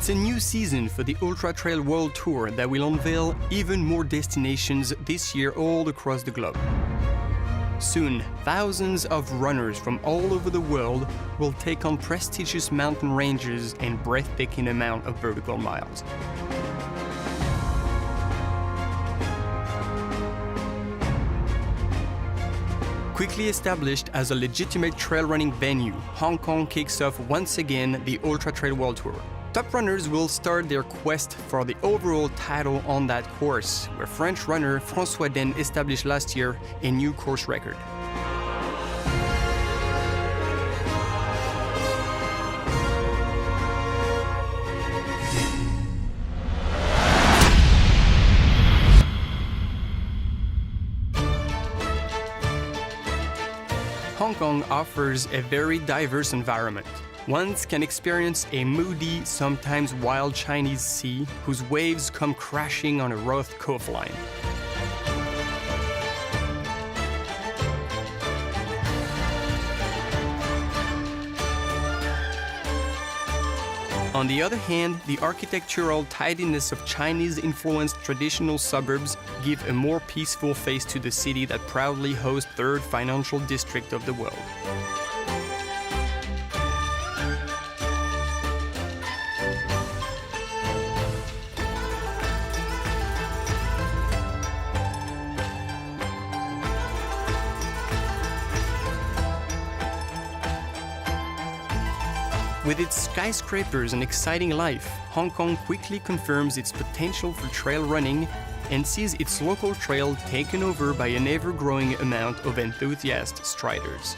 It's a new season for the Ultra Trail World Tour that will unveil even more destinations this year all across the globe. Soon, thousands of runners from all over the world will take on prestigious mountain ranges and breathtaking amount of vertical miles. Quickly established as a legitimate trail running venue, Hong Kong kicks off once again the Ultra Trail World Tour. Top runners will start their quest for the overall title on that course, where French runner François Den established last year a new course record. Hong Kong offers a very diverse environment. One can experience a moody, sometimes wild Chinese sea whose waves come crashing on a rough coastline. On the other hand, the architectural tidiness of Chinese-influenced traditional suburbs give a more peaceful face to the city that proudly hosts the third financial district of the world. With its skyscrapers and exciting life, Hong Kong quickly confirms its potential for trail running and sees its local trail taken over by an ever-growing amount of enthusiast striders.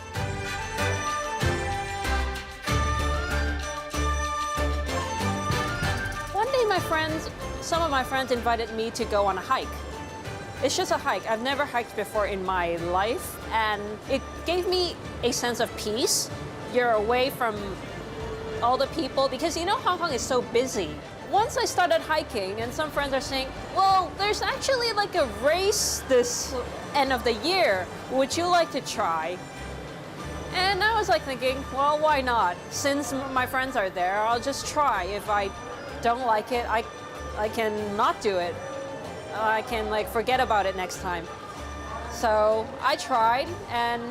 One day some of my friends invited me to go on a hike. It's just a hike. I've never hiked before in my life, and it gave me a sense of peace. You're away from all the people, because you know Hong Kong is so busy. Once I started hiking, and some friends are saying, well, there's actually like a race this end of the year. Would you like to try? And I was like thinking, well, why not? Since my friends are there, I'll just try. If I don't like it, I can not do it. I can like forget about it next time. So I tried, and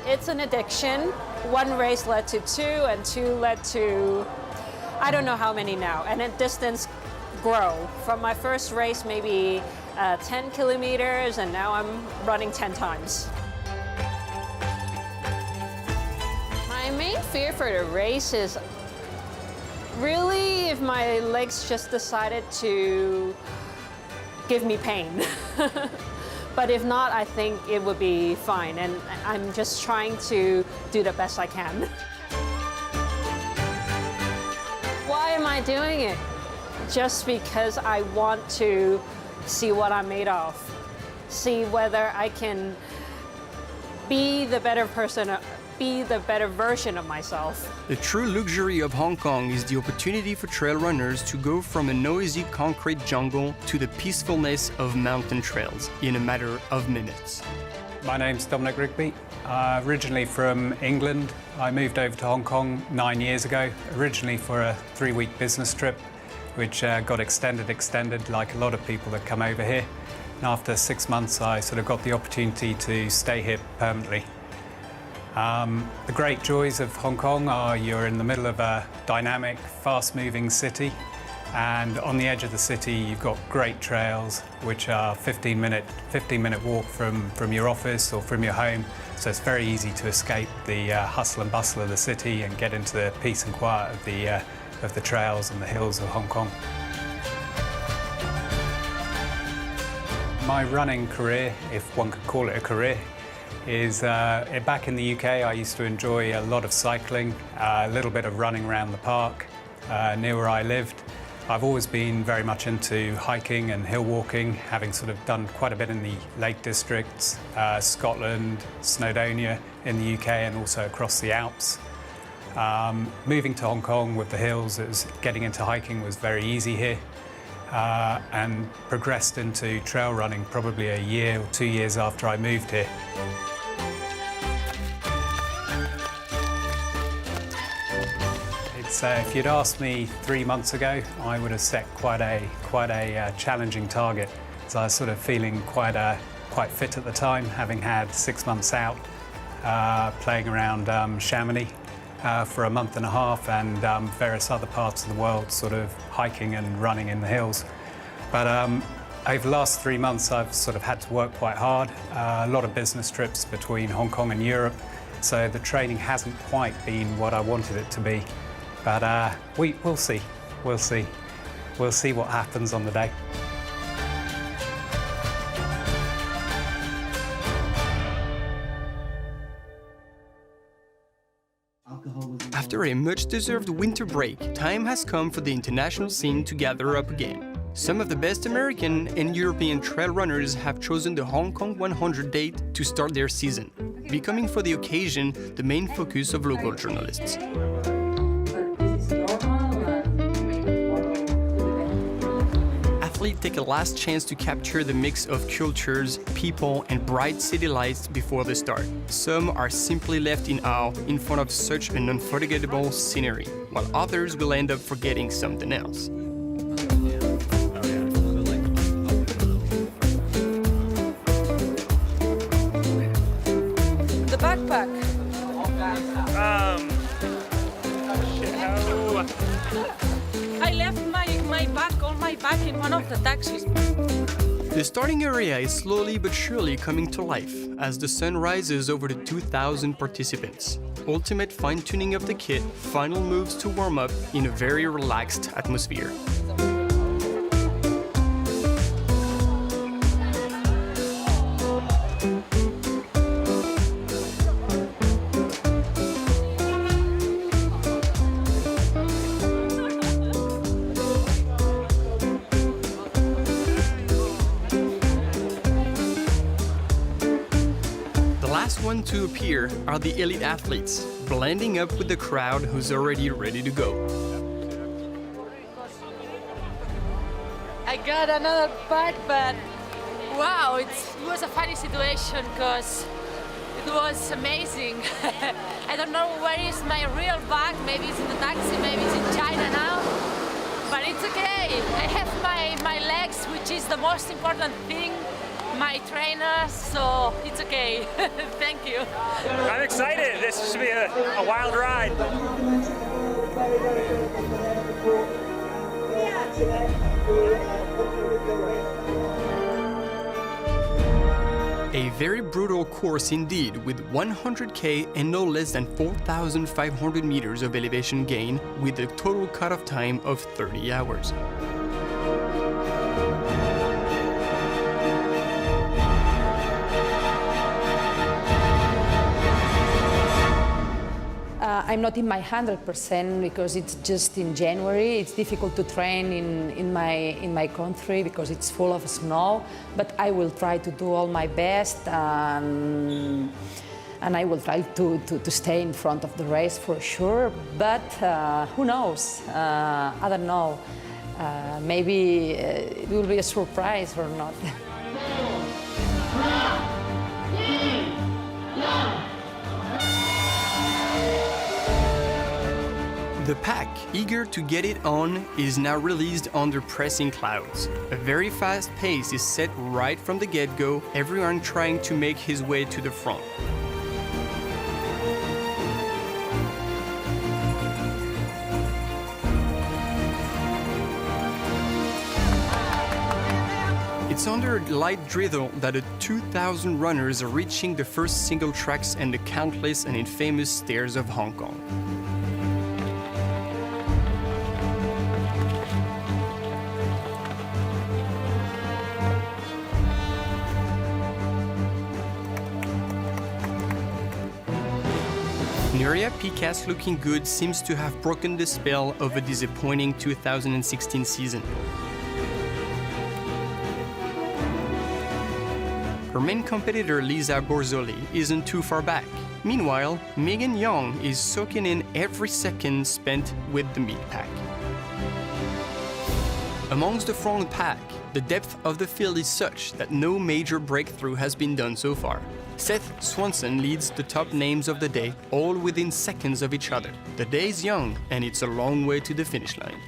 it's an addiction. One race led to two, and two led to I don't know how many now, and then distance grow. From my first race, maybe 10 kilometers, and now I'm running 10 times. My main fear for the race is really if my legs just decided to give me pain. But if not, I think it would be fine, and I'm just trying to do the best I can. Why am I doing it? Just because I want to see what I'm made of, see whether I can be the better person, be the better version of myself. The true luxury of Hong Kong is the opportunity for trail runners to go from a noisy concrete jungle to the peacefulness of mountain trails in a matter of minutes. My name's Dominic Rigby. Originally from England. I moved over to Hong Kong 9 years ago, originally for a 3-week business trip, which got extended like a lot of people that come over here. And after 6 months, I sort of got the opportunity to stay here permanently. The great joys of Hong Kong are you're in the middle of a dynamic, fast-moving city, and on the edge of the city you've got great trails which are 15-minute walk from your office or from your home, so it's very easy to escape the hustle and bustle of the city and get into the peace and quiet of the trails and the hills of Hong Kong. My running career, if one could call it a career, is back in the UK. I used to enjoy a lot of cycling, a little bit of running around the park near where I lived. I've always been very much into hiking and hill walking, having sort of done quite a bit in the Lake Districts, Scotland, Snowdonia in the UK, and also across the Alps. Moving to Hong Kong with the hills, getting into hiking was very easy here, and progressed into trail running probably a year or 2 years after I moved here. So if you'd asked me 3 months ago, I would have set quite a challenging target. So I was sort of feeling quite fit at the time, having had 6 months out, playing around Chamonix for a month and a half, and various other parts of the world, sort of hiking and running in the hills. But over the last 3 months, I've sort of had to work quite hard. A lot of business trips between Hong Kong and Europe, so the training hasn't quite been what I wanted it to be. But we'll see. We'll see what happens on the day. After a much-deserved winter break, time has come for the international scene to gather up again. Some of the best American and European trail runners have chosen the Hong Kong 100 date to start their season, becoming for the occasion the main focus of local journalists. Athletes take a last chance to capture the mix of cultures, people, and bright city lights before the start. Some are simply left in awe in front of such an unforgettable scenery, while others will end up forgetting something else. The backpack. I left my bag in one of the taxis. The starting area is slowly but surely coming to life as the sun rises over the 2,000 participants. Ultimate fine-tuning of the kit, final moves to warm up in a very relaxed atmosphere. The last one to appear are the elite athletes, blending up with the crowd who's already ready to go. I got another bag, but wow, it was a funny situation because it was amazing. I don't know where is my real bag. Maybe it's in the taxi, maybe it's in China now. But it's okay. I have my legs, which is the most important thing, my trainers, so it's okay. Thank you. I'm excited. This should be a wild ride. A very brutal course indeed, with 100K and no less than 4,500 meters of elevation gain, with a total cutoff time of 30 hours. I'm not in my 100% because it's just in January. It's difficult to train in my country because it's full of snow, but I will try to do all my best and I will try to stay in front of the race for sure, but who knows? I don't know. Maybe it will be a surprise or not. The pack, eager to get it on, is now released under pressing clouds. A very fast pace is set right from the get-go, everyone trying to make his way to the front. It's under light drizzle that the 2,000 runners are reaching the first single tracks and the countless and infamous stairs of Hong Kong. Nuria Pica's looking good seems to have broken the spell of a disappointing 2016 season. Her main competitor Lisa Borzoli isn't too far back. Meanwhile, Megan Young is soaking in every second spent with the meat pack. Amongst the front pack, the depth of the field is such that no major breakthrough has been done so far. Seth Swanson leads the top names of the day, all within seconds of each other. The day is young, and it's a long way to the finish line.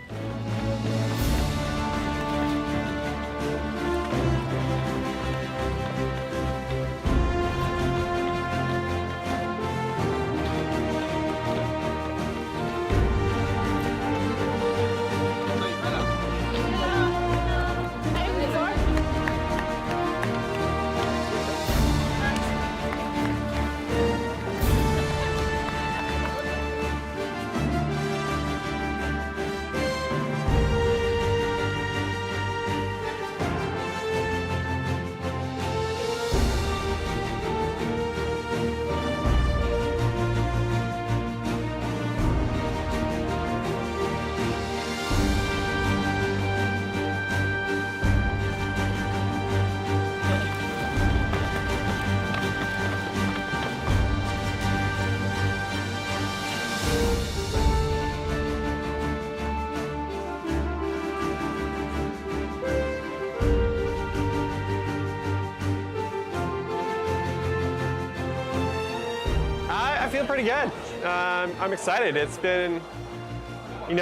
I feel pretty good. I'm excited. It's been,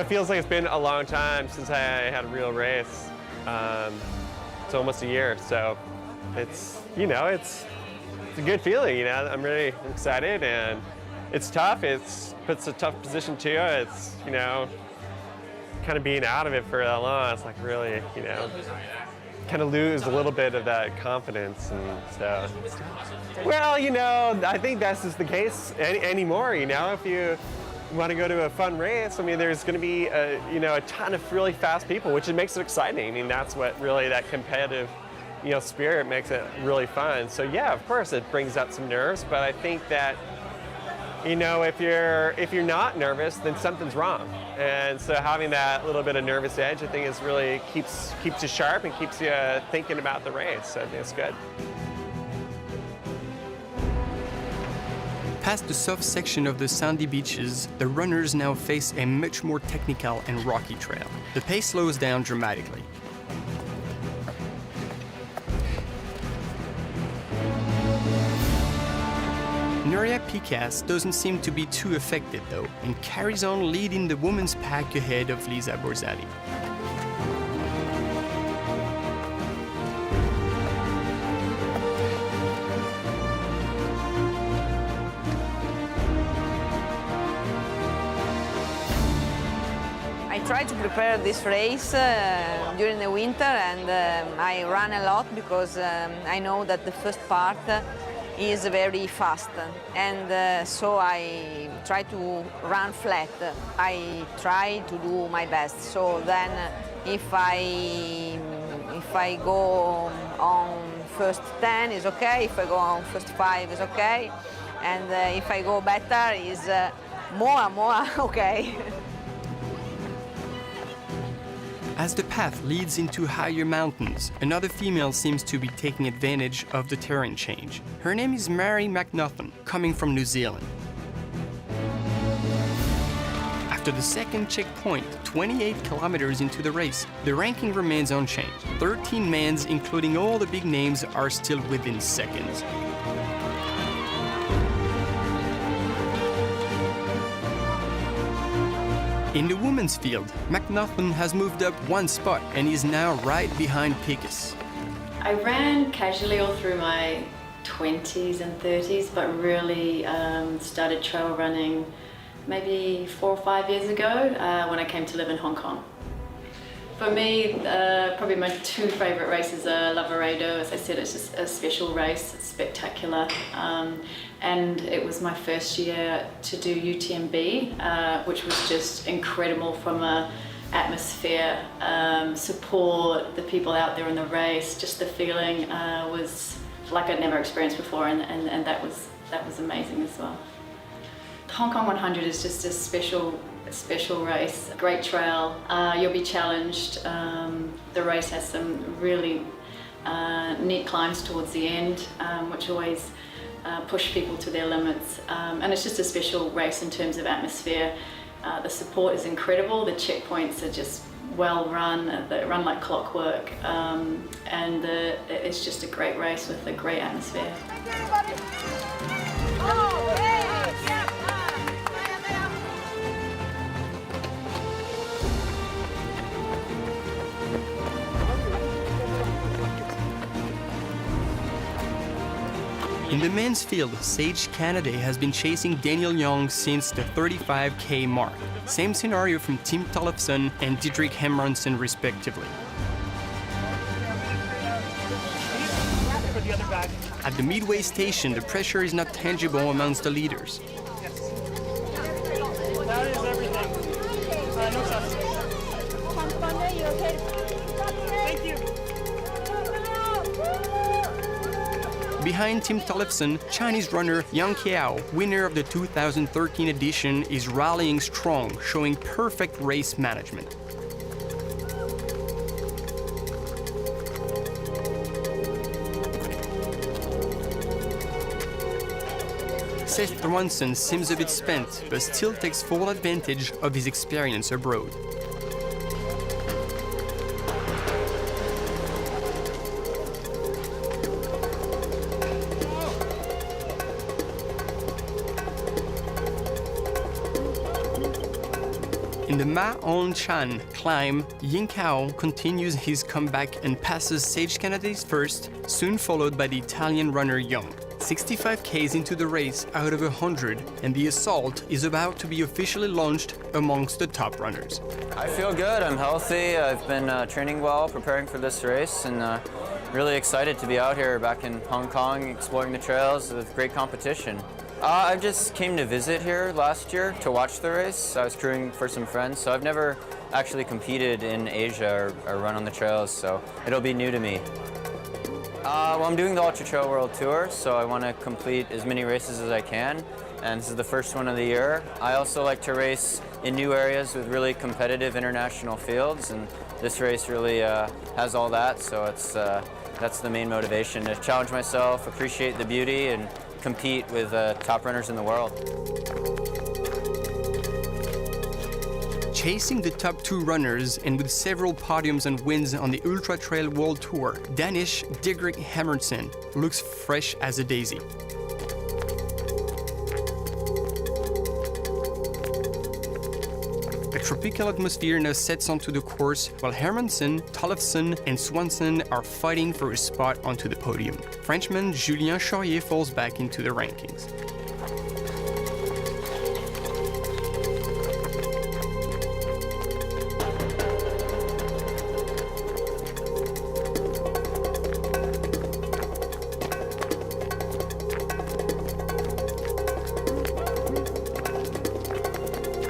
feels like it's been a long time since I had a real race. It's almost a year, so it's a good feeling. I'm really excited, and it's tough. It puts a tough position to it. It's kind of being out of it for that long. It's like really kind of lose a little bit of that confidence, and so. Well, I think that's just the case anymore. If you want to go to a fun race, there's going to be a ton of really fast people, which makes it exciting. That's what really that competitive, spirit makes it really fun. So yeah, of course, it brings up some nerves, but I think that if you're not nervous, then something's wrong. And so having that little bit of nervous edge, I think, is really keeps you sharp and keeps you thinking about the race. So I think it's good. Past the soft section of the sandy beaches, the runners now face a much more technical and rocky trail. The pace slows down dramatically. Nuria Picasse doesn't seem to be too affected though, and carries on leading the women's pack ahead of Lisa Borzali. I tried to prepare this race during the winter, and I ran a lot because I know that the first part is very fast, and so I try to run flat. I try to do my best. So then, if I go on first 10 is okay. If I go on first 5 is okay, and if I go better is more okay. As the path leads into higher mountains, another female seems to be taking advantage of the terrain change. Her name is Mary McNaughton, coming from New Zealand. After the second checkpoint, 28 kilometers into the race, the ranking remains unchanged. 13 men, including all the big names, are still within seconds. In the women's field, McNaughton has moved up one spot and is now right behind Pickus. I ran casually all through my 20s and 30s, but really started trail running maybe 4 or 5 years ago when I came to live in Hong Kong. For me, probably my 2 favorite races are Lavaredo. As I said, it's just a special race, it's spectacular. And it was my first year to do UTMB, which was just incredible from a atmosphere, support, the people out there in the race, just the feeling was like I'd never experienced before, and that was amazing as well. The Hong Kong 100 is just a special race, great trail. You'll be challenged. The race has some really neat climbs towards the end, which always push people to their limits. And it's just a special race in terms of atmosphere. The support is incredible. The checkpoints are just well run, they run like clockwork, and it's just a great race with a great atmosphere. In the men's field, Sage Canada has been chasing Daniel Young since the 35K mark. Same scenario from Tim Tollefson and Didrik Hermansen respectively. At the midway station, the pressure is not tangible amongst the leaders. That is everything. No sense. Thank you. Behind Tim Tollefson, Chinese runner Yang Qiao, winner of the 2013 edition, is rallying strong, showing perfect race management. Seth Swanson seems a bit spent, but still takes full advantage of his experience abroad. In the Ma On Chan climb, Ying Cao continues his comeback and passes Sage Canada's first, soon followed by the Italian runner Young. 65 Ks into the race out of 100, and the assault is about to be officially launched amongst the top runners. I feel good, I'm healthy, I've been training well, preparing for this race, and really excited to be out here back in Hong Kong, exploring the trails with great competition. I just came to visit here last year to watch the race. I was crewing for some friends, so I've never actually competed in Asia or run on the trails, so it'll be new to me. Well, I'm doing the Ultra Trail World Tour, so I want to complete as many races as I can, and this is the first one of the year. I also like to race in new areas with really competitive international fields, and this race really has all that, so that's the main motivation, to challenge myself, appreciate the beauty, and compete with top runners in the world. Chasing the top two runners and with several podiums and wins on the Ultra Trail World Tour, Danish Didrik Hermansen looks fresh as a daisy. A tropical atmosphere now sets onto the course, while Hermansen, Tollefson, and Swanson are fighting for a spot onto the podium. Frenchman Julien Chaurier falls back into the rankings.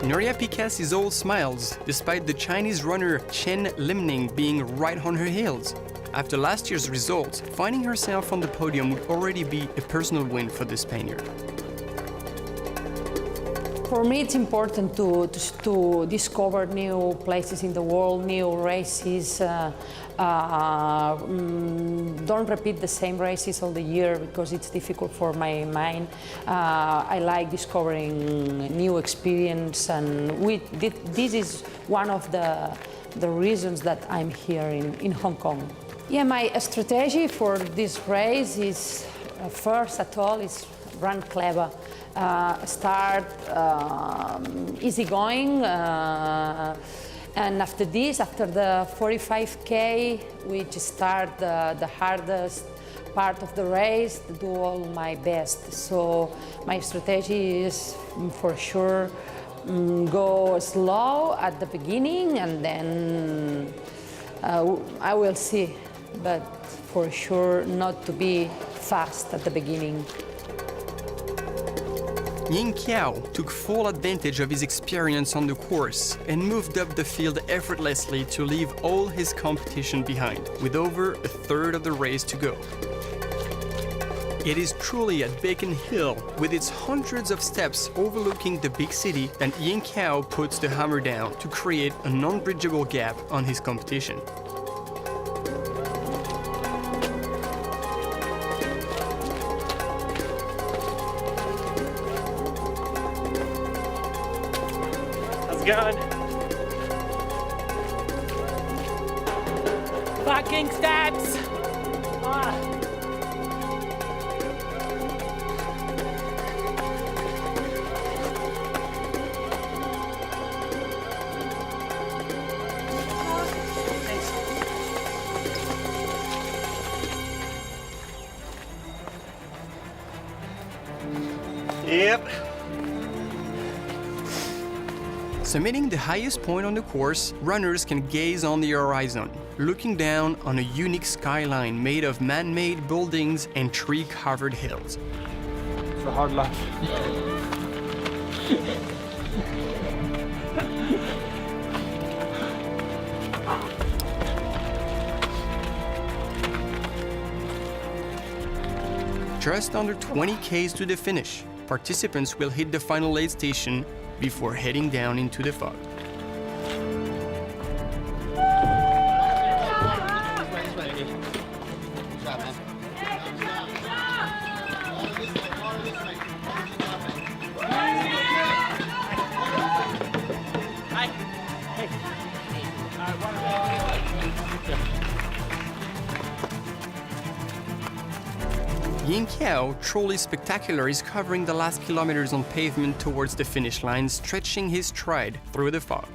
Nuria Picasse is all smiles, despite the Chinese runner Chen Limning being right on her heels. After last year's results, finding herself on the podium would already be a personal win for the Spaniard. For me, it's important to discover new places in the world, new races. Don't repeat the same races all the year because it's difficult for my mind. I like discovering new experience, and this is one of the reasons that I'm here in Hong Kong. Yeah, my strategy for this race is, first at all, is run clever. Start easygoing, and after this, after the 45K, we just start the hardest part of the race, to do all my best. So my strategy is for sure go slow at the beginning, and then I will see, but for sure not to be fast at the beginning. Ying Qiao took full advantage of his experience on the course and moved up the field effortlessly to leave all his competition behind, with over a third of the race to go. It is truly at Beacon Hill, with its hundreds of steps overlooking the big city, that Ying Qiao puts the hammer down to create a non-bridgeable gap on his competition. How's it going? Fucking steps! Yep. Summiting the highest point on the course, runners can gaze on the horizon, looking down on a unique skyline made of man-made buildings and tree-covered hills. It's a hard life. Just under 20 Ks to the finish, participants will hit the final aid station before heading down into the fog. Yin Kiao, truly spectacular, is covering the last kilometers on pavement towards the finish line, stretching his stride through the fog.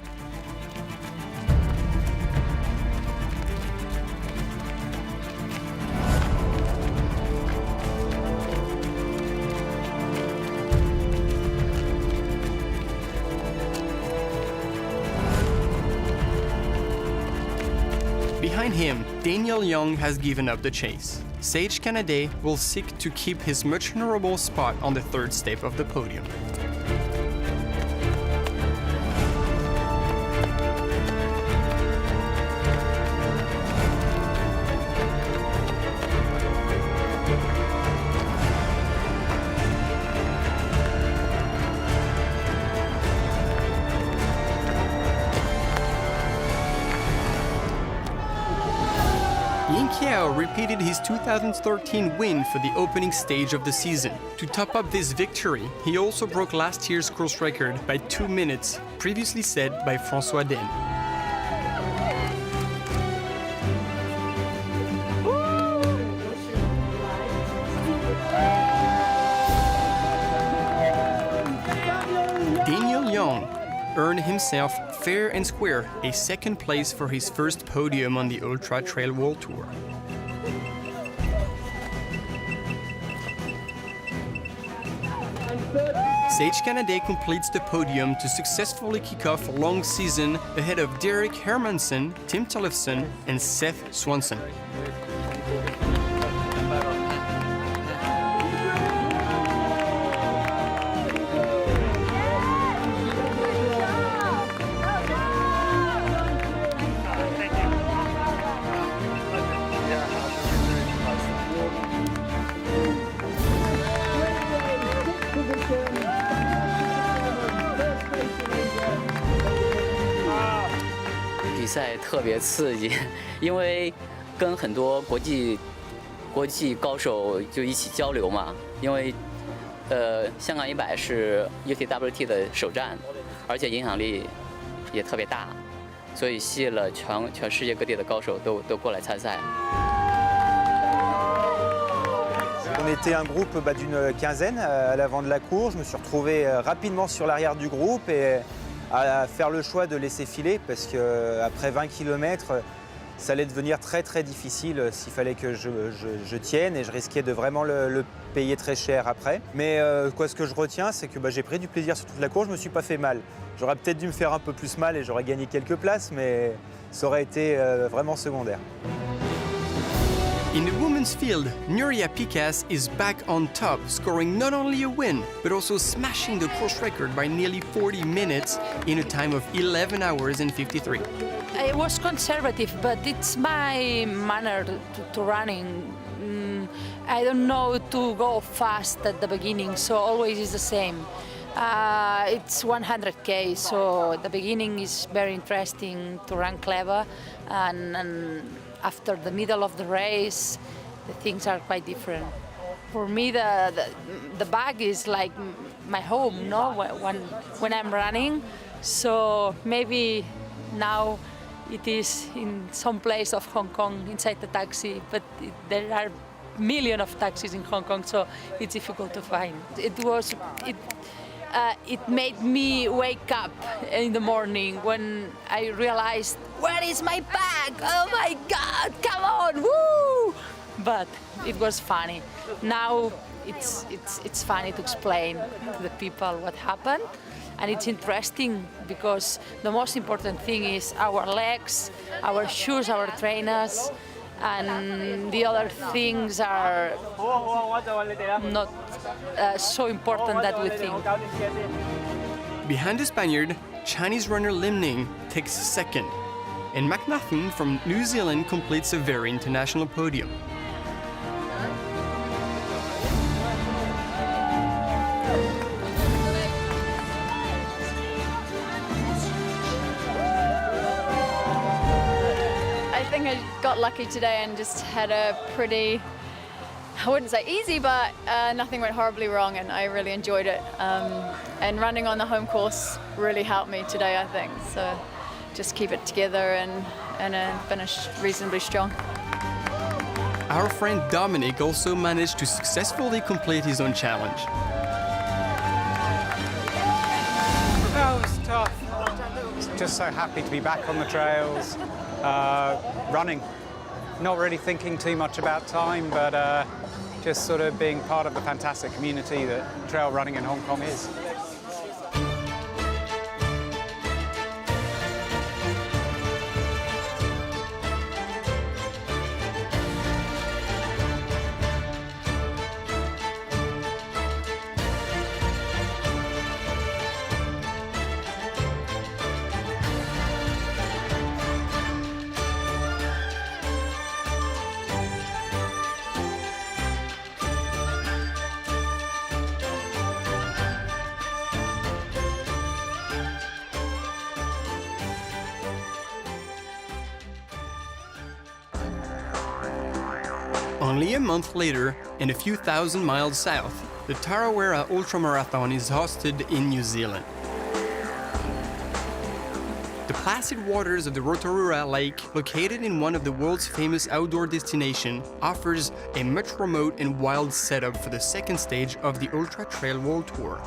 Behind him, Daniel Young has given up the chase. Sage Canade will seek to keep his much honorable spot on the third step of the podium. Yin Kiao repeated his 2013 win for the opening stage of the season. To top up this victory, he also broke last year's course record by 2 minutes, previously set by François Den. Daniel Young earned himself fair and square a second place for his first podium on the Ultra Trail World Tour. Sage Canade completes the podium to successfully kick off a long season ahead of Derek Hermansen, Tim Tollefson, and Seth Swanson.比赛特别刺激，因为跟很多国际高手就一起交流嘛。因为香港100是 UTWT 的首站，而且影响力也特别大，所以吸引了全世界各地的高手都过来参赛。 On était un groupe d'une quinzaine à l'avant de la course. Je me suis retrouvé rapidement sur l'arrière du groupe et à faire le choix de laisser filer parce qu'après 20 km, ça allait devenir très difficile s'il fallait que je tienne et je risquais de vraiment le payer très cher après. Mais ce que je retiens, c'est que j'ai pris du plaisir sur toute la course, je ne me suis pas fait mal. J'aurais peut-être dû me faire un peu plus mal et j'aurais gagné quelques places, mais ça aurait été vraiment secondaire. In the women's field, Nuria Picasse is back on top, scoring not only a win, but also smashing the course record by nearly 40 minutes in a time of 11 hours and 53. I was conservative, but it's my manner to running. I don't know to go fast at the beginning, so always is the same. It's 100K, so the beginning is very interesting to run clever, and after the middle of the race, the things are quite different. For me, the bag is like my home, no? When I'm running, so maybe now it is in some place of Hong Kong inside the taxi, but there are millions of taxis in Hong Kong, so it's difficult to find. It made me wake up in the morning when I realized, where is my bag? Oh my God, come on, woo! But it was funny. Now it's funny to explain to the people what happened. And it's interesting because the most important thing is our legs, our shoes, our trainers, and the other things are not so important that we think. Behind the Spaniard, Chinese runner Lim Ning takes second, and McNaughton from New Zealand completes a very international podium. I think I got lucky today and just had a pretty, I wouldn't say easy, but nothing went horribly wrong, and I really enjoyed it. And running on the home course really helped me today, I think. So just keep it together and finish reasonably strong. Our friend Dominic also managed to successfully complete his own challenge. That was tough. Just so happy to be back on the trails, running. Not really thinking too much about time, but just sort of being part of the fantastic community that trail running in Hong Kong is. Only a month later, and a few thousand miles south, the Tarawera Ultramarathon is hosted in New Zealand. The placid waters of the Rotorua Lake, located in one of the world's famous outdoor destinations, offers a much remote and wild setup for the second stage of the Ultra Trail World Tour.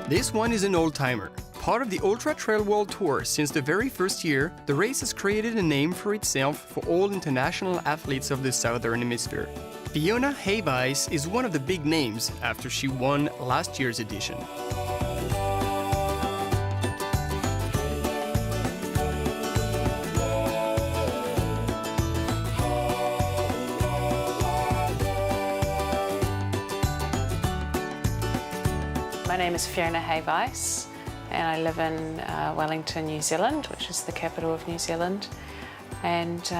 This one is an old-timer. Part of the Ultra Trail World Tour since the very first year, the race has created a name for itself for all international athletes of the Southern Hemisphere. Fiona Hayvice is one of the big names after she won last year's edition. My name is Fiona Hayvice, and I live in Wellington, New Zealand, which is the capital of New Zealand. And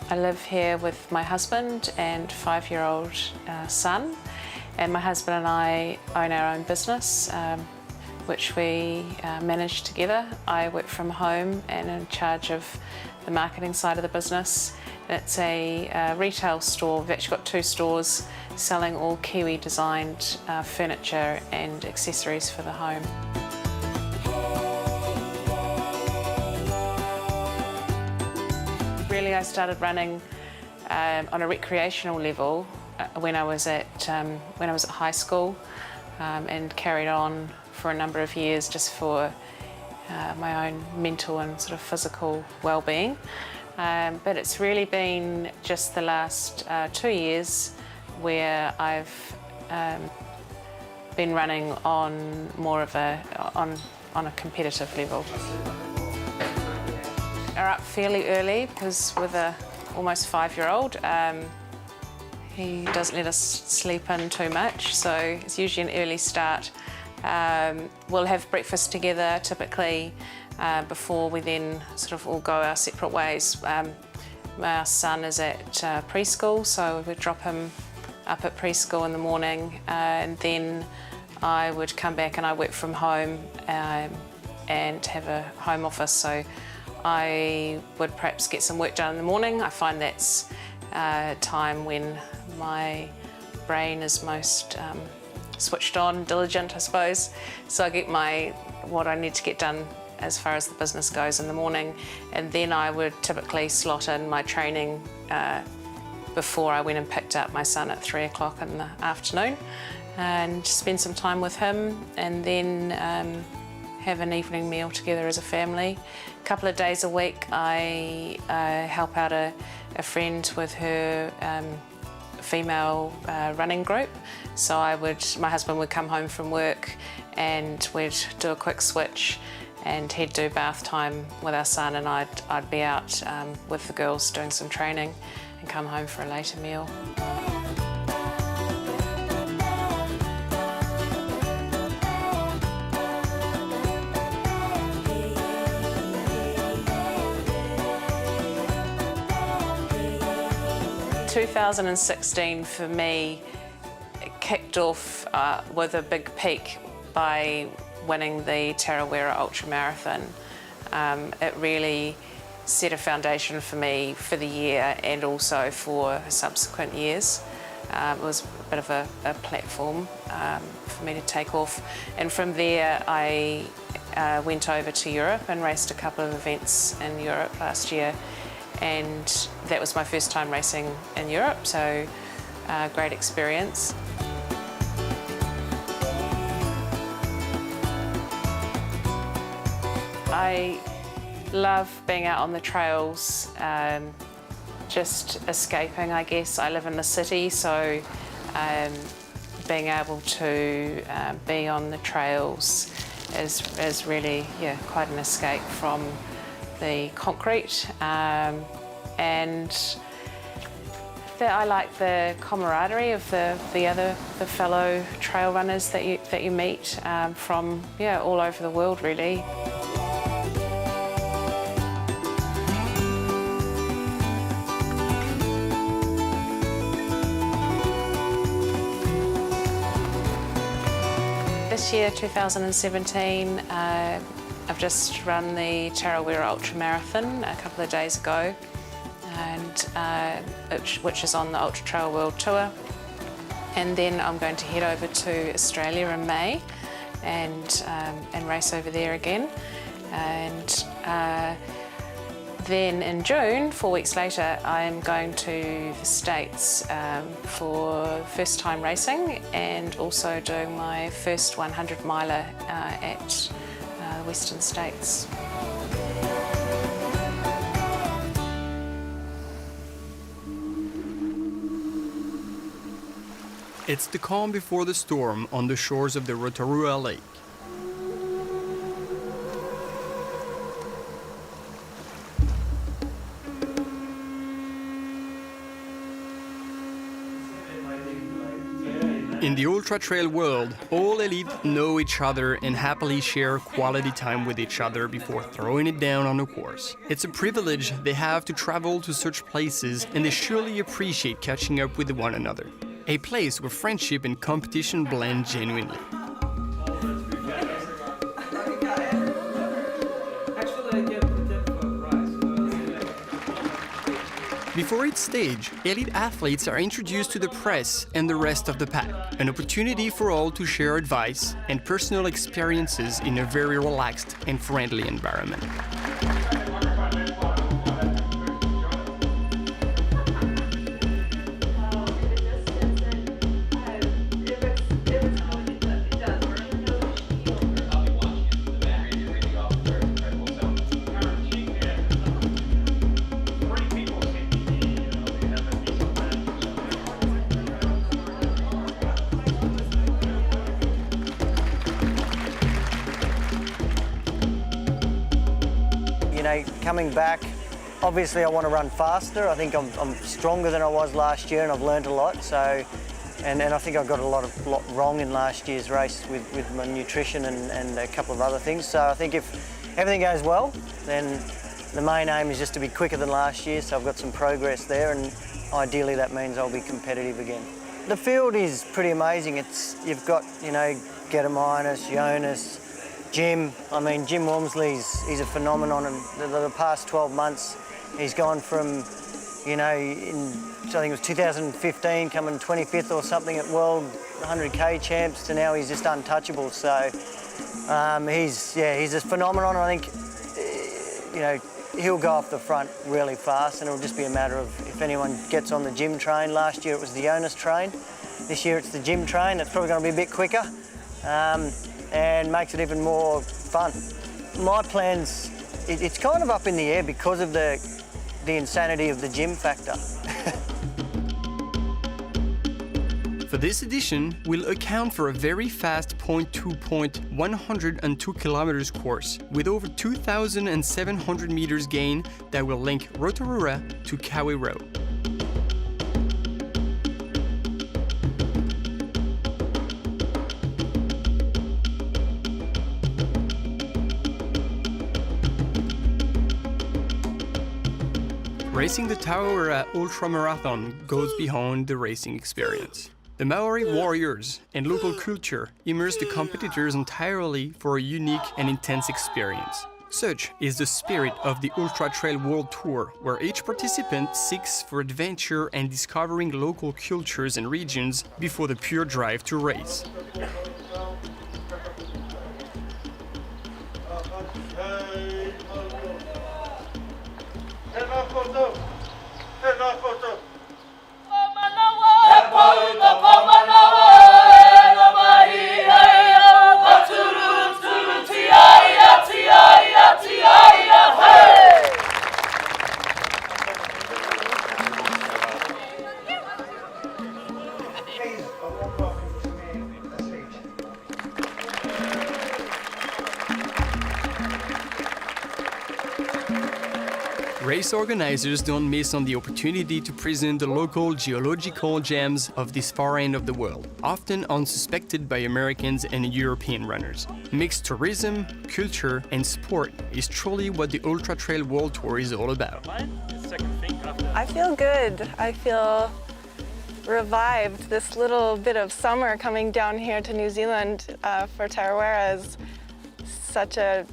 I live here with my husband and 5-year-old son. And my husband and I own our own business, which we manage together. I work from home and in charge of the marketing side of the business. It's a retail store. We've actually got 2 stores selling all Kiwi-designed furniture and accessories for the home. Really, I started running on a recreational level when I was at high school, and carried on for a number of years just for my own mental and sort of physical well-being. But it's really been just the last 2 years where I've been running on more of on a competitive level. Are up fairly early because with a almost 5-year-old, he doesn't let us sleep in too much, so it's usually an early start. We'll have breakfast together typically before we then sort of all go our separate ways. Our son is at preschool, so we drop him up at preschool in the morning, and then I would come back and I work from home and have a home office, so I would perhaps get some work done in the morning. I find that's time when my brain is most switched on, diligent, I suppose. So I get what I need to get done as far as the business goes in the morning, and then I would typically slot in my training before I went and picked up my son at 3 o'clock in the afternoon and spend some time with him, and then have an evening meal together as a family. A couple of days a week I help out a friend with her female running group. So my husband would come home from work and we'd do a quick switch, and he'd do bath time with our son, and I'd be out with the girls doing some training and come home for a later meal. In 2016 for me kicked off with a big peak by winning the Tarawera Ultramarathon. It really set a foundation for me for the year and also for subsequent years. It was a bit of a platform for me to take off, and from there I went over to Europe and raced a couple of events in Europe last year, and that was my first time racing in Europe, so great experience. I love being out on the trails, just escaping, I guess. I live in the city, so being able to be on the trails is really, quite an escape from the concrete, and I like the camaraderie of the fellow trail runners that you meet from all over the world, really. This year, 2017, I've just run the Tarawera Ultramarathon a couple of days ago, and which is on the Ultra Trail World Tour. And then I'm going to head over to Australia in May and race over there again. And then in June, 4 weeks later, I'm going to the States for first time racing and also doing my first 100 miler at the Western States. It's the calm before the storm on the shores of the Rotorua Lake. In the ultra trail world, all elite know each other and happily share quality time with each other before throwing it down on the course. It's a privilege they have to travel to such places, and they surely appreciate catching up with one another. A place where friendship and competition blend genuinely. Before each stage, elite athletes are introduced to the press and the rest of the pack, an opportunity for all to share advice and personal experiences in a very relaxed and friendly environment. Coming back, obviously I want to run faster. I think I'm stronger than I was last year, and I've learned a lot. So, and I think I got a lot wrong in last year's race with my nutrition and a couple of other things. So I think if everything goes well, then the main aim is just to be quicker than last year. So I've got some progress there, and ideally that means I'll be competitive again. The field is pretty amazing. You've got, Gediminas, Jonas, Jim, I mean, Jim Walmsley's, he's a phenomenon, and the past 12 months, he's gone from, you know, I think it was 2015, coming 25th or something at World 100K champs, to now he's just untouchable. So he's a phenomenon. I think, you know, he'll go off the front really fast, and it'll just be a matter of if anyone gets on the Jim train. Last year it was the Jonas train. This year it's the Jim train. It's probably going to be a bit quicker and makes it even more fun. My plans, it's kind of up in the air because of the insanity of the Jim factor. For this edition, we'll account for a very fast 102 kilometers course with over 2,700 meters gain that will link Rotorua to Kawe Row. Racing the Taoura Ultra Marathon goes beyond the racing experience. The Maori warriors and local culture immerse the competitors entirely for a unique and intense experience. Such is the spirit of the Ultra Trail World Tour, where each participant seeks for adventure and discovering local cultures and regions before the pure drive to race. Race organizers don't miss on the opportunity to present the local geological gems of this far end of the world, often unsuspected by Americans and European runners. Mixed tourism, culture, and sport is truly what the Ultra Trail World Tour is all about. I feel good. I feel revived. This little bit of summer coming down here to New Zealand for Tarawera is such a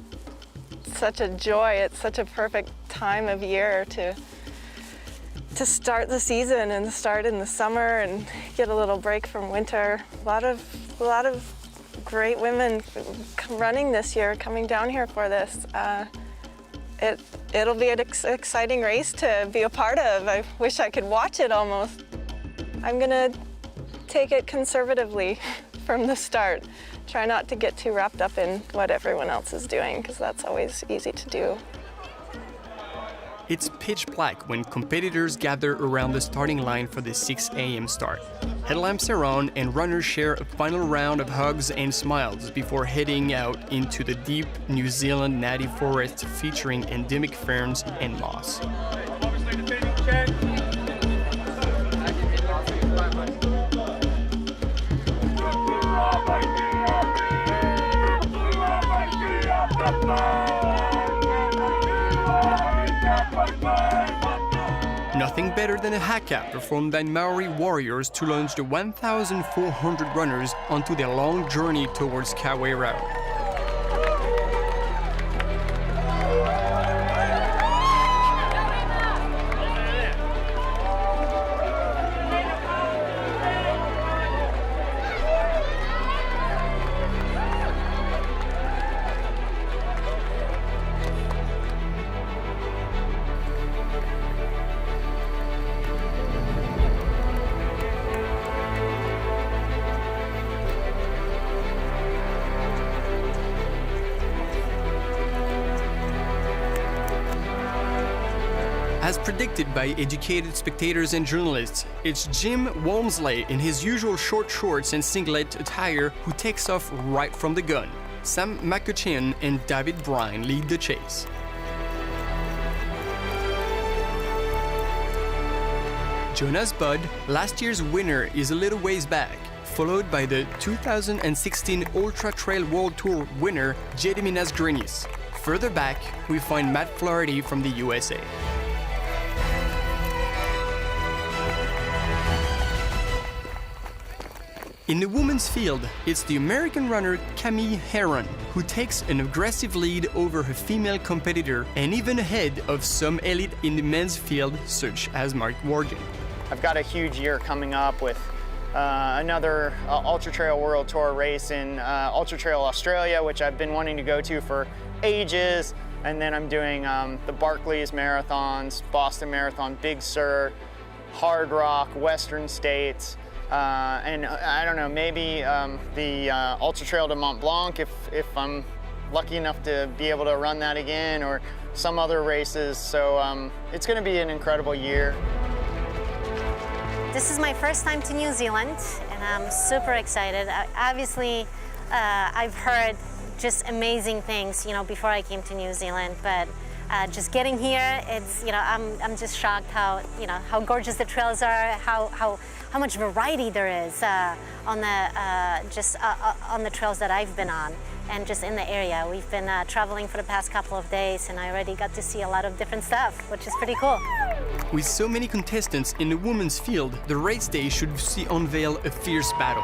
joy. It's such a perfect time of year to start the season and start in the summer and get a little break from winter. A lot of great women running this year, coming down here for this. It'll be an exciting race to be a part of. I wish I could watch it almost. I'm gonna take it conservatively from the start. Try not to get too wrapped up in what everyone else is doing, because that's always easy to do. It's pitch black when competitors gather around the starting line for the 6 a.m. start. Headlamps are on and runners share a final round of hugs and smiles before heading out into the deep New Zealand native forest featuring endemic ferns and moss. Nothing better than a haka performed by Maori warriors to launch the 1,400 runners onto their long journey towards Kawe Row. As predicted by educated spectators and journalists, it's Jim Walmsley in his usual short shorts and singlet attire who takes off right from the gun. Sam McCutcheon and David Bryan lead the chase. Jonas Budd, last year's winner, is a little ways back, followed by the 2016 Ultra Trail World Tour winner Gediminas Grinis. Further back, we find Matt Flaherty from the USA. In the women's field, it's the American runner Camille Herron who takes an aggressive lead over her female competitor and even ahead of some elite in the men's field such as Mark Wargin. I've got a huge year coming up with another Ultra Trail World Tour race in Ultra Trail Australia, which I've been wanting to go to for ages. And then I'm doing the Barclays Marathons, Boston Marathon, Big Sur, Hard Rock, Western States, and I don't know, maybe the Ultra Trail de Mont Blanc if I'm lucky enough to be able to run that again, or some other races. So it's going to be an incredible year. This is my first time to New Zealand, and I'm super excited. Obviously, I've heard just amazing things, before I came to New Zealand, but just getting here, it's, I'm just shocked how gorgeous the trails are, how much variety there is on the trails that I've been on, and just in the area. We've been traveling for the past couple of days, and I already got to see a lot of different stuff, which is pretty cool. With so many contestants in the women's field, the race day should see unveil a fierce battle.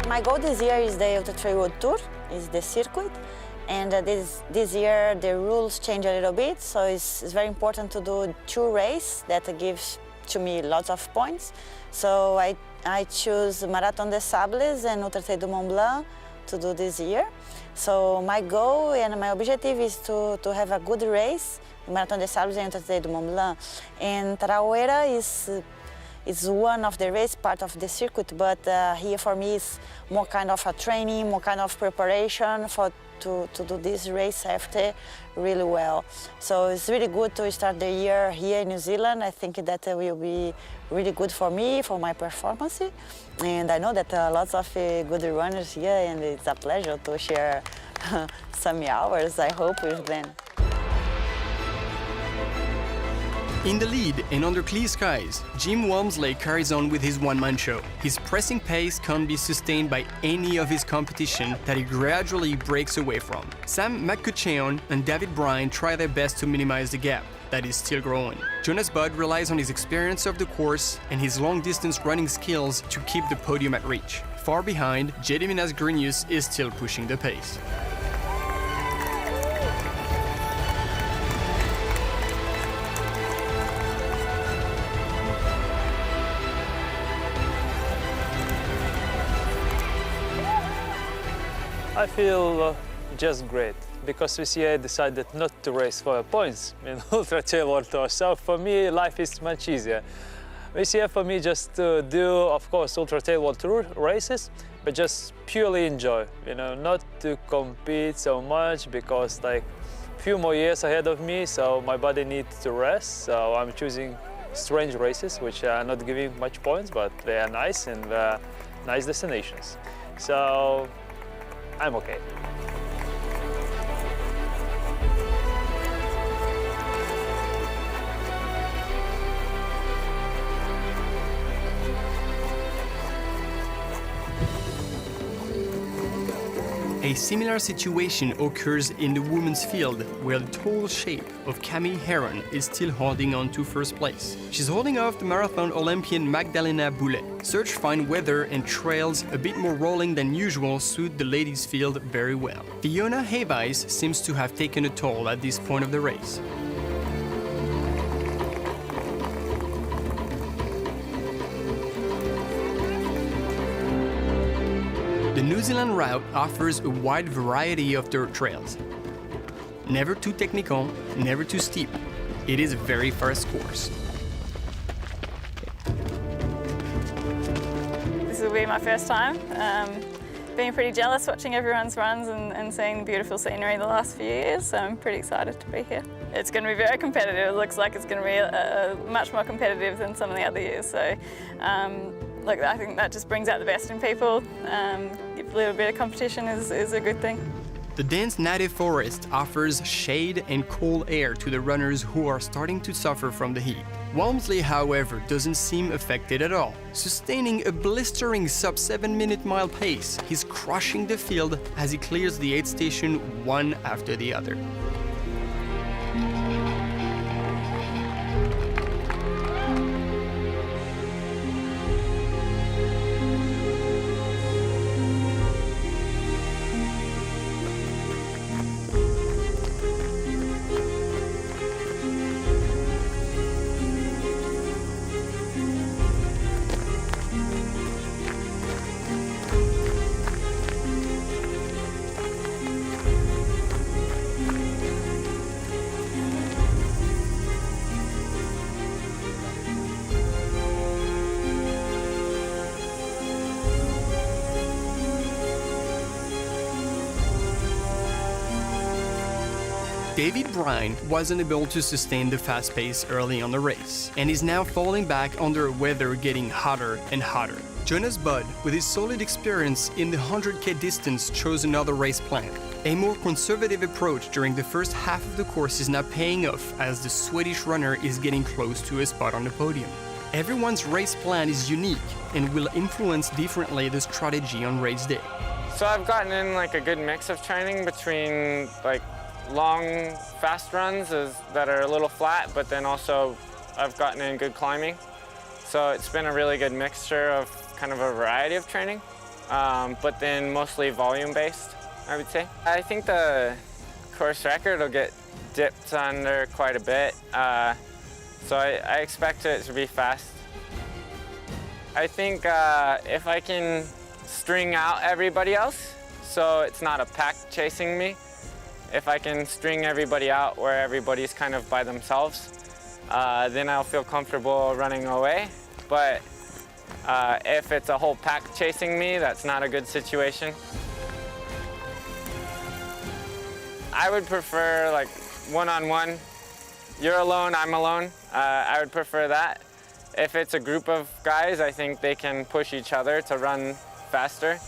My goal this year is the Ultra Trail World Tour, is the circuit, and this year the rules change a little bit, so it's very important to do 2 races that gives to me lots of points. So I choose Marathon des Sables and Ultra Trail du Mont Blanc to do this year. So my goal and my objective is to have a good race, Marathon des Sables and Ultra Trail du Mont Blanc. And Tarouera is one of the race part of the circuit, but here for me is more kind of a training, more kind of preparation to do this race after really well. So it's really good to start the year here in New Zealand. I think that will be really good for me, for my performance. And I know that lots of good runners here, and it's a pleasure to share some hours, I hope, with them. In the lead and under clear skies, Jim Walmsley carries on with his one-man show. His pressing pace can't be sustained by any of his competition that he gradually breaks away from. Sam McCutcheon and David Bryan try their best to minimize the gap that is still growing. Jonas Budd relies on his experience of the course and his long-distance running skills to keep the podium at reach. Far behind, Gediminas Grinius is still pushing the pace. I feel just great, because this year I decided not to race for points in Ultra Trail World Tour. So for me, life is much easier. This year for me just to do, of course, Ultra Trail World Tour races, but just purely enjoy, not to compete so much, because like a few more years ahead of me, so my body needs to rest. So I'm choosing strange races, which are not giving much points, but they are nice and nice destinations. So I'm okay. A similar situation occurs in the women's field, where the tall shape of Camille Herron is still holding on to first place. She's holding off the marathon Olympian Magdalena Boulet. Such fine weather and trails a bit more rolling than usual suit the ladies' field very well. Fiona Hayvice seems to have taken a toll at this point of the race. The New Zealand route offers a wide variety of dirt trails. Never too technical, never too steep. It is a very fast course. This will be my first time. Being pretty jealous watching everyone's runs and seeing the beautiful scenery the last few years, so I'm pretty excited to be here. It's going to be very competitive. It looks like it's going to be much more competitive than some of the other years. So, look, I think that just brings out the best in people. A little bit of competition is a good thing. The dense native forest offers shade and cool air to the runners who are starting to suffer from the heat. Walmsley, however, doesn't seem affected at all. Sustaining a blistering sub-7-minute mile pace, he's crushing the field as he clears the aid station one after the other. David Bryan wasn't able to sustain the fast pace early on the race, and is now falling back under weather getting hotter and hotter. Jonas Budd, with his solid experience in the 100K distance, chose another race plan. A more conservative approach during the first half of the course is now paying off as the Swedish runner is getting close to a spot on the podium. Everyone's race plan is unique and will influence differently the strategy on race day. So I've gotten in like a good mix of training between like long, fast runs that are a little flat, but then also I've gotten in good climbing. So it's been a really good mixture of kind of a variety of training, but then mostly volume-based, I would say. I think the course record will get dipped under quite a bit, so I expect it to be fast. I think if I can string out everybody else, so it's not a pack chasing me, if I can string everybody out where everybody's kind of by themselves, then I'll feel comfortable running away. But if it's a whole pack chasing me, that's not a good situation. I would prefer like one-on-one. You're alone, I'm alone. I would prefer that. If it's a group of guys, I think they can push each other to run faster.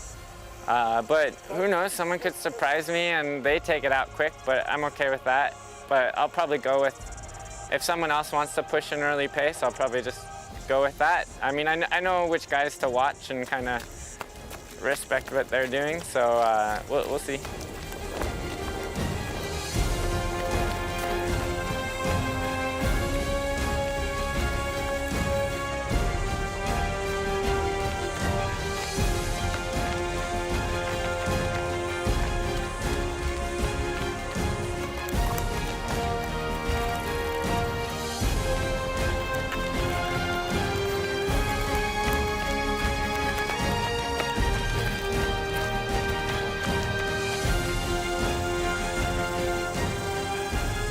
But who knows, someone could surprise me and they take it out quick, but I'm okay with that. But I'll probably go with, if someone else wants to push an early pace, I'll probably just go with that. I mean, I know which guys to watch and kind of respect what they're doing, so we'll see.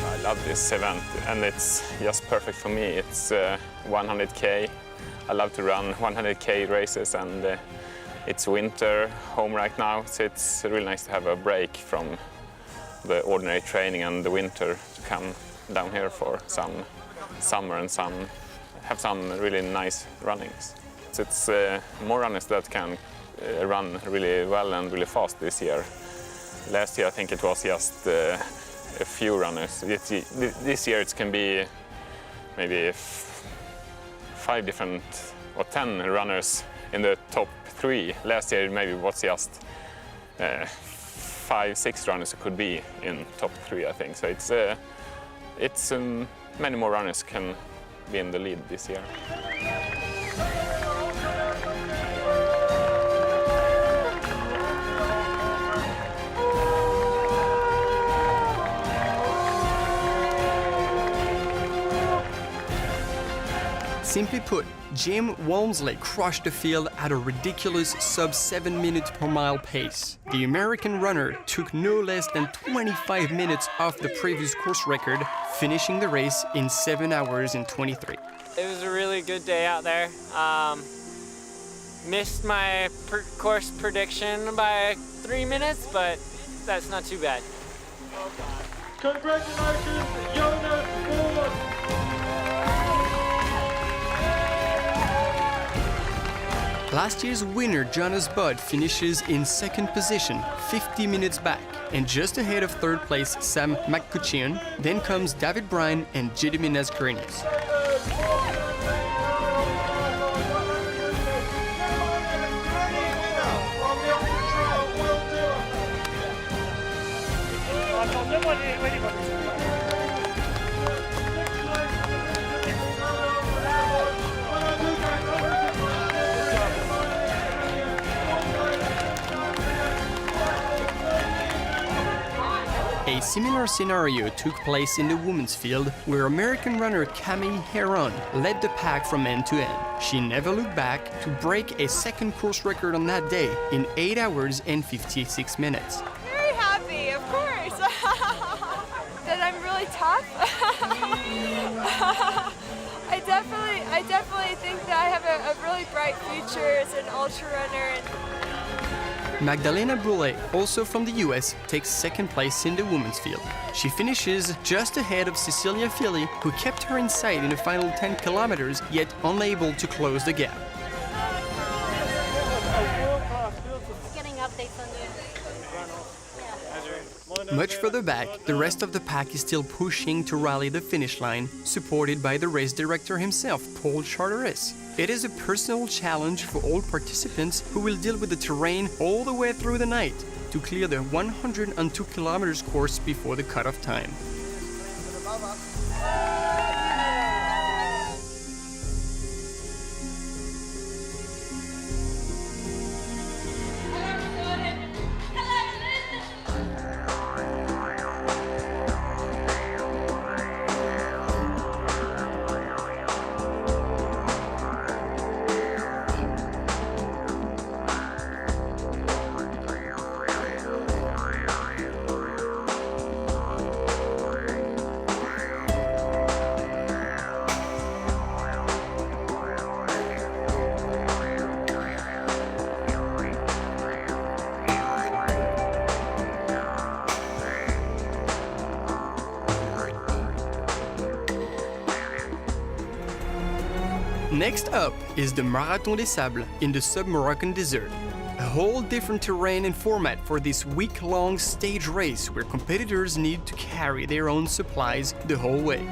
I love this event and it's just perfect for me. It's 100K. I love to run 100K races and it's winter home right now, so it's really nice to have a break from the ordinary training and the winter to come down here for some summer and have some really nice runnings. So it's more runners that can run really well and really fast this year. Last year I think it was just a few runners. This year it can be maybe 5 different or 10 runners in the top 3. Last year maybe it was just 5, 6 runners who could be in top 3, I think. So it's many more runners can be in the lead this year. Simply put, Jim Walmsley crushed the field at a ridiculous sub-7 minutes per mile pace. The American runner took no less than 25 minutes off the previous course record, finishing the race in 7 hours and 23. It was a really good day out there. Missed my course prediction by 3 minutes, but that's not too bad. Congratulations, Jonas Budd! Last year's winner, Jonas Budd, finishes in second position, 50 minutes back, and just ahead of third place Sam McCutcheon. Then comes David Bryan and Gediminas Krinis. A similar scenario took place in the women's field, where American runner Camille Herron led the pack from end to end. She never looked back to break a second course record on that day in 8 hours and 56 minutes. Very happy, of course. That I'm really tough. I definitely think that I have a really bright future as an ultra runner. Magdalena Brule, also from the US, takes second place in the women's field. She finishes just ahead of Cecilia Fili, who kept her in sight in the final 10 kilometers, yet unable to close the gap. Getting updates on you. Much further back, the rest of the pack is still pushing to rally the finish line, supported by the race director himself, Paul Charteris. It is a personal challenge for all participants who will deal with the terrain all the way through the night to clear the 102 kilometers course before the cutoff time. Next up is the Marathon des Sables in the sub-Moroccan desert. A whole different terrain and format for this week-long stage race where competitors need to carry their own supplies the whole way.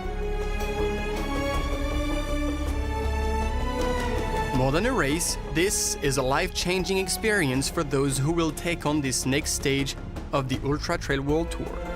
More than a race, this is a life-changing experience for those who will take on this next stage of the Ultra Trail World Tour.